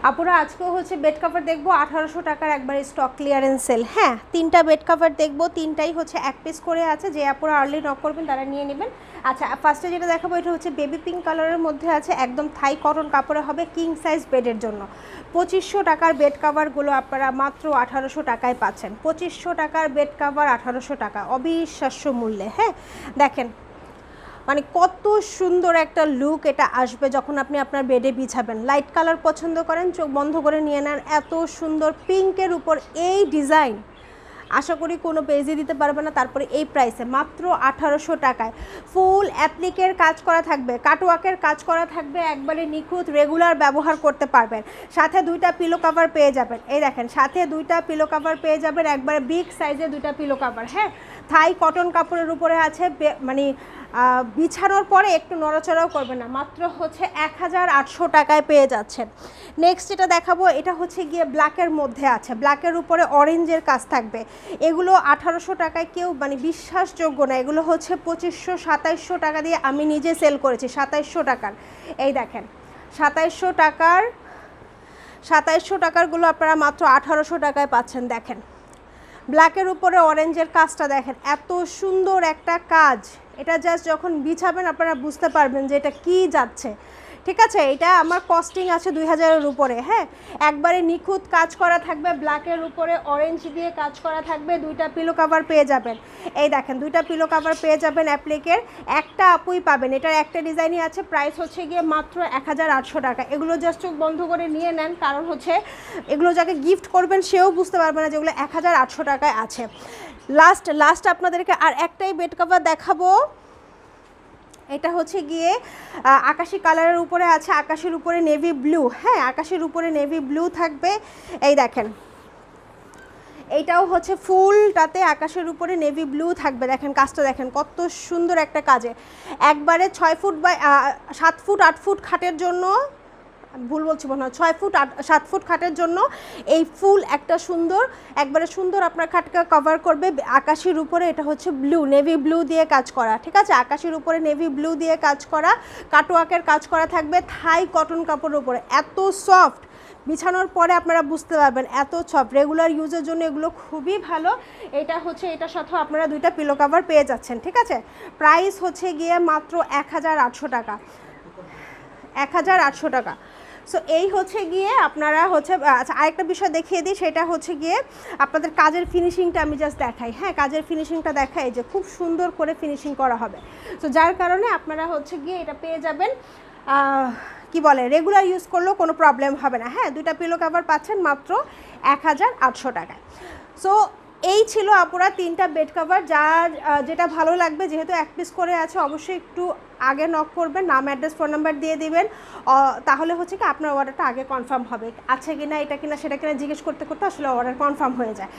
আপুরা আজকেও হচ্ছে বেড কভার দেখবো 1800 টাকার একবার স্টক ক্লিয়ারেন্স সেল। হ্যাঁ, 3টা বেড কভার দেখবো, 3টাই হচ্ছে এক পিস করে আছে। যে আপুরা আর্লি নক করবেন তারা নিয়ে নেবেন। আচ্ছা, ফার্স্টে যেটা দেখাবো এটা হচ্ছে বেবি পিঙ্ক কালারের মধ্যে আছে, একদম থাই কটন কাপড়ে হবে, কিং সাইজ বেডের জন্য। 2500 টাকার বেড কাভারগুলো আপনারা মাত্র 1800 টাকায় পাচ্ছেন। 2500 টাকার বেড কাভার 1800 টাকা, অবিশ্বাস্য মূল্যে। হ্যাঁ দেখেন, মানে কত সুন্দর একটা লুক এটা আসবে যখন আপনি আপনার বেডে বিছাবেন। লাইট কালার পছন্দ করেন, চোখ বন্ধ করে নিয়ে নেন। এত সুন্দর পিঙ্কের উপর এই ডিজাইন আশা করি কোনো পেজে দিতে পারবে না। তারপরে এই প্রাইসে মাত্র 1800 টাকায় ফুল অ্যাপ্লিকের কাজ করা থাকবে, কাটওয়ার্কের কাজ করা থাকবে, একবারে নিখুঁত, রেগুলার ব্যবহার করতে পারবেন। সাথে 2টা পিলো কভার পেয়ে যাবেন। এই দেখেন, সাথে 2টা পিলো কভার পেয়ে যাবেন, একবারে বিগ সাইজে 2টা পিলো কভার। হ্যাঁ, থাই কটন কাপড়ের উপরে আছে, মানে বিছানোর পরে একটু নড়াচড়াও করবে না। মাত্র হচ্ছে 1800 টাকায় পেয়ে যাচ্ছেন। নেক্সট যেটা দেখাবো এটা হচ্ছে গিয়ে ব্ল্যাকের মধ্যে আছে, ব্ল্যাকের উপরে অরেঞ্জের কাজ থাকবে। এগুলো 1800 টাকায় কেউ মানে বিশ্বাসযোগ্য না। এগুলো হচ্ছে 2500 2700 টাকা দিয়ে আমি নিজে সেল করেছি, 2700 টাকার। এই দেখেন 2700 টাকারগুলো আপনারা মাত্র 1800 টাকায় পাচ্ছেন। দেখেন ব্ল্যাকের উপরে অরেঞ্জের কাজটা দেখেন, এত সুন্দর একটা কাজ। এটা জাস্ট যখন বিছাবেন আপনারা বুঝতে পারবেন যে এটা কি যাচ্ছে। ঠিক আছে, এটা আমার কস্টিং আছে 2000-এর উপরে। হ্যাঁ, একবারে নিখুঁত কাজ করা থাকবে, ব্ল্যাকের উপরে অরেঞ্জ দিয়ে কাজ করা থাকবে। 2টা পিলো কভার পেয়ে যাবেন। এই দেখেন 2টা পিলো কভার পেয়ে যাবেন অ্যাপ্লিকের। একটা আপুই পাবেন, এটার একটা ডিজাইনই আছে। প্রাইস হচ্ছে গিয়ে মাত্র 1800 টাকা। এগুলো জাস্ট চোখ বন্ধ করে নিয়ে নেন, কারণ হচ্ছে এগুলো যাকে গিফট করবেন সেও বুঝতে পারবে না যেগুলো 1800 টাকায় আছে। লাস্ট আপনাদেরকে আর একটাই বেড কভার দেখাবো। এটা হচ্ছে গিয়ে আকাশি কালারের উপরে আছে, আকাশের উপরে নেভি ব্লু। হ্যাঁ, আকাশের উপরে নেভি ব্লু থাকবে। এই দেখেন, এইটাও হচ্ছে ফুলটাতে আকাশের উপরে নেভি ব্লু থাকবে। দেখেন কাজটা দেখেন, কত সুন্দর একটা কাজে। একবারে 6 ফুট বাই 7 ফুট 8 ফুট খাটের জন্য, ভুল বলছি মনে হয়, 6 ফুট 7 ফুট খাটের জন্য এই ফুল একটা সুন্দর, একবারে সুন্দর আপনার খাটকে কভার করবে। আকাশের উপরে এটা হচ্ছে ব্লু, নেভি ব্লু দিয়ে কাজ করা। ঠিক আছে, আকাশের উপরে নেভি ব্লু দিয়ে কাজ করা, কাটওয়ার্কের কাজ করা থাকবে থাই কটন কাপড়ের উপরে। এত সফট, বিছানোর পরে আপনারা বুঝতে পারবেন এত সফট। রেগুলার ইউজের জন্য এগুলো খুবই ভালো। এটা হচ্ছে, এটার সাথেও আপনারা 2টা পিলো কভার পেয়ে যাচ্ছেন। ঠিক আছে, প্রাইস হচ্ছে গিয়ে মাত্র 1800 টাকা, 1800 টাকা। সো এই হচ্ছে গিয়ে আপনারা হচ্ছে। আচ্ছা, আরেকটা বিষয় দেখিয়ে দিই, সেটা হচ্ছে গিয়ে আপনাদের কাজের ফিনিশিংটা আমি জাস্ট দেখাই। হ্যাঁ, কাজের ফিনিশিংটা দেখাই যে খুব সুন্দর করে ফিনিশিং করা হবে। সো যার কারণে আপনারা হচ্ছে গিয়ে এটা পেয়ে যাবেন, কি বলে, রেগুলার ইউজ করলেও কোনো প্রবলেম হবে না। হ্যাঁ, 2টা পিলো কভার পাচ্ছেন মাত্র 1800 টাকায়। সো এই ছিল আপুরা 3টা বেড কভার। যার যেটা ভালো লাগবে, যেহেতু এক পিস করে আছে, অবশ্যই একটু আগে নক করবেন, নাম অ্যাড্রেস ফোন নাম্বার দিয়ে দিবেন। তাহলে হচ্ছে কি আপনার অর্ডারটা আগে কনফার্ম হবে। আছে কিনা, এটা কিনা সেটা কিনা জিজ্ঞেস করতে করতে আসলে অর্ডার কনফার্ম হয়ে যায়।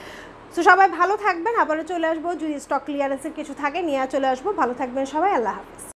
সো সবাই ভালো থাকবেন, আবারও চলে আসবো, যদি স্টক ক্লিয়ারেন্সের কিছু থাকে নিয়ে চলে আসবো। ভালো থাকবেন সবাই, আল্লাহ হাফিজ।